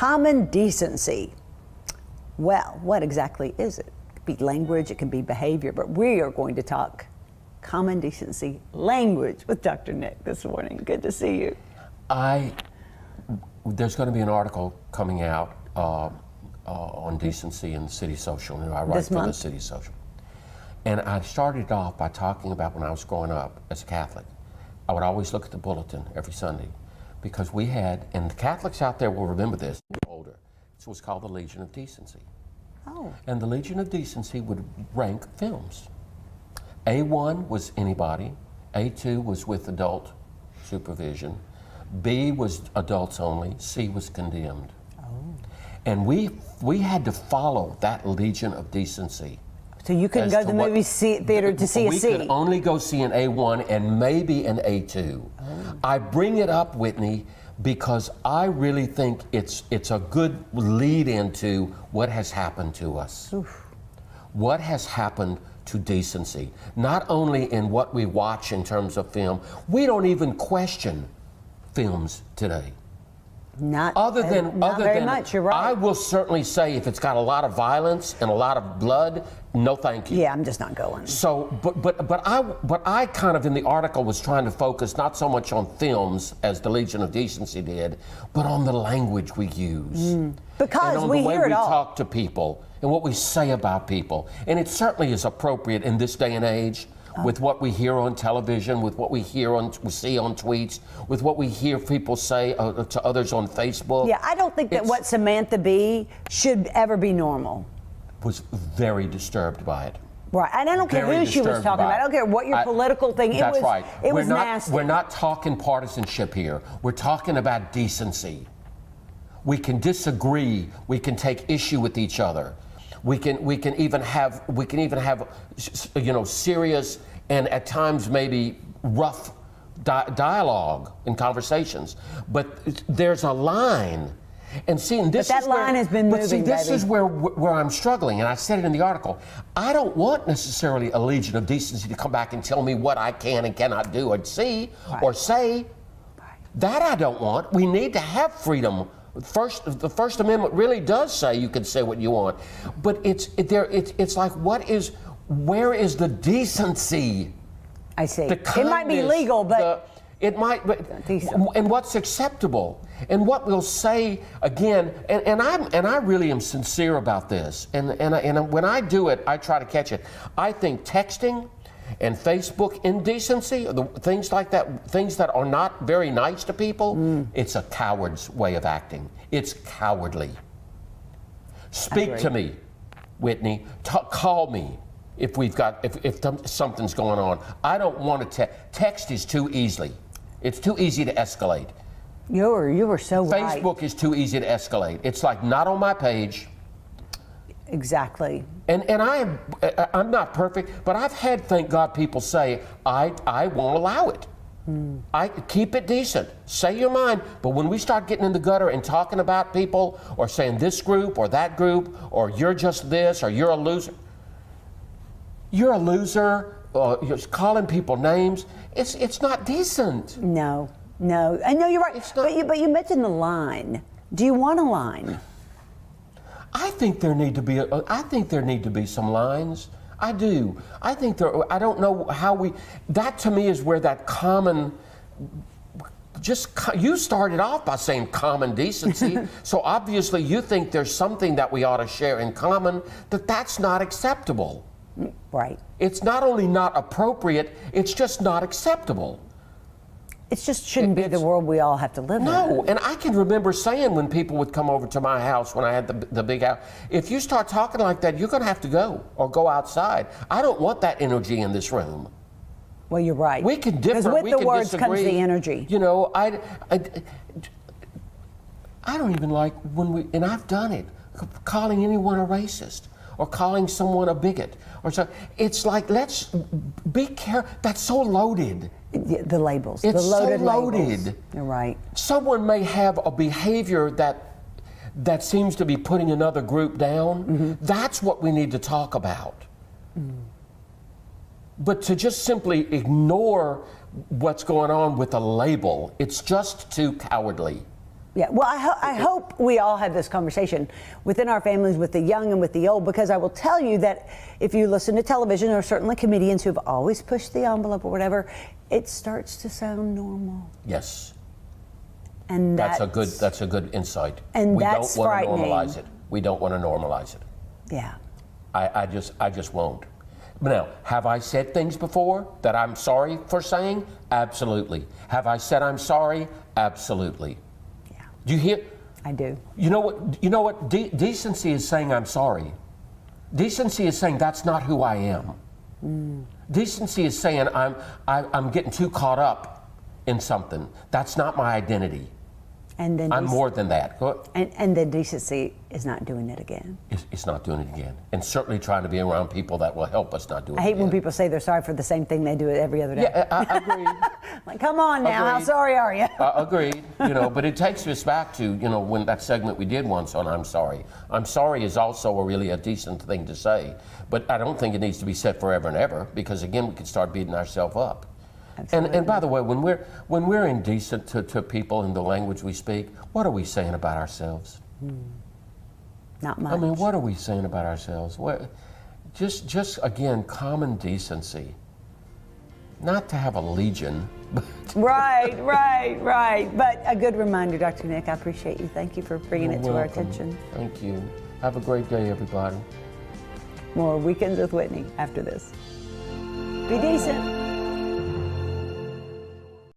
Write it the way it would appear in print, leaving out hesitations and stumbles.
Common decency. Well, what exactly is it? It could be language, it can be behavior, but we are going to talk common decency language with Dr. Nick this morning. Good to see you. There's going to be an article coming out on decency in the City Social. I write for the City Social. And I started off by talking about when I was growing up as a Catholic. I would always look at the bulletin every Sunday because we had, and the Catholics out there will remember this, older, it was called the Legion of Decency. Oh. And the Legion of Decency would rank films. A1 was anybody, A2 was with adult supervision, B was adults only, C was condemned. Oh. And we had to follow that Legion of Decency. So you couldn't go to the movie theater to see a C? We could only go see an A1 and maybe an A2. Oh. I bring it up, Whitney, because I really think it's a good lead into what has happened to us. Oof. What has happened to decency, not only in what we watch in terms of film, we don't even question films today. Not very much, you're right. I will certainly say if it's got a lot of violence and a lot of blood, no thank you. Yeah, I'm just not going. So, but I kind of in the article was trying to focus not so much on films as the Legion of Decency did, but on the language we use. Because and on we the way hear it we all. talk to people and what we say about people. And it certainly is appropriate in this day and age. With what we hear on television, with what we see on tweets, with what we hear people say to others on Facebook. Yeah, I don't think that what Samantha Bee should ever be normal. Was very disturbed by it. Right, and I don't care who she was talking about. I don't care what your political thing. That's right. It was nasty. We're not talking partisanship here. We're talking about decency. We can disagree. We can take issue with each other. We can even have serious and at times maybe rough dialogue and conversations. But there's a line. And see, and this that line has been moving, but see, this baby. is where I'm struggling, and I said it in the article. I don't want necessarily a Legion of Decency to come back and tell me what I can and cannot do or see or say. That I don't want. We need to have freedom. The First Amendment really does say you can say what you want, but it's like where is the decency? I see. The kindness, it might be legal, but it might. But and what's acceptable, and what we'll say again, and I really am sincere about this, and when I do it, I try to catch it. I think texting and Facebook indecency, things like that, things that are not very nice to people, it's a coward's way of acting. It's cowardly. Speak to me, Whitney. Call me if something's going on. I don't want to text is too easily. It's too easy to escalate. You were so right. Facebook is too easy to escalate. It's like not on my page. Exactly. And I'm not perfect, but I've had, thank God, people say, I won't allow it. I keep it decent. Say your mind. But when we start getting in the gutter and talking about people or saying this group or that group or you're just this or you're a loser. You're a loser. You're calling people names. It's not decent. No. I know you're right. But you mentioned the line. Do you want a line? I think there need to be some lines. I do. I don't know how that to me is where that common, you started off by saying common decency. So obviously you think there's something that we ought to share in common, that's not acceptable. Right. It's not only not appropriate, it's just not acceptable. It just shouldn't be the world we all have to live in. No, and I can remember saying when people would come over to my house when I had the big house, if you start talking like that, you're going to have to go or go outside. I don't want that energy in this room. Well, you're right. We can differ. Because with the words disagree. comes the energy. You know, I don't even like and I've done it, calling anyone a racist or calling someone a bigot or so. It's like, let's be careful. That's so loaded. The labels. It's the loaded so loaded. Labels. You're right. Someone may have a behavior that seems to be putting another group down. That's what we need to talk about. But to just simply ignore what's going on with a label, it's just too cowardly. Yeah, well, I hope we all have this conversation within our families, with the young and with the old, because I will tell you that if you listen to television, or certainly comedians who have always pushed the envelope or whatever, it starts to sound normal. Yes. And that's a good insight. And we that's don't want to frightening. normalize it. We don't want to normalize it. Yeah. I just won't. Now, have I said things before that I'm sorry for saying? Absolutely. Have I said I'm sorry? Absolutely. Yeah. Do you hear? I do. You know what? Decency is saying I'm sorry. Decency is saying that's not who I am. Decency is saying I'm getting too caught up in something. That's not my identity. And then I'm more than that. And then decency is not doing it again. It's not doing it again. And certainly trying to be around people that will help us not do it I hate again. when people say they're sorry for the same thing they do it every other day. Yeah, I agree. Like, come on now, how Agreed. sorry are you? Agreed. But it takes us back to, when that segment we did once on I'm sorry. I'm sorry is also really a decent thing to say. But I don't think it needs to be said forever and ever, because again, we could start beating ourselves up. And by the way, when we're indecent to people in the language we speak, what are we saying about ourselves? Not much. I mean, what are we saying about ourselves? Just again, common decency. Not to have a legion, but Right. But a good reminder, Dr. Nick. I appreciate you. Thank you for bringing it to our welcome. attention. Thank you. Have a great day, everybody. More Weekends with Whitney after this. Be decent.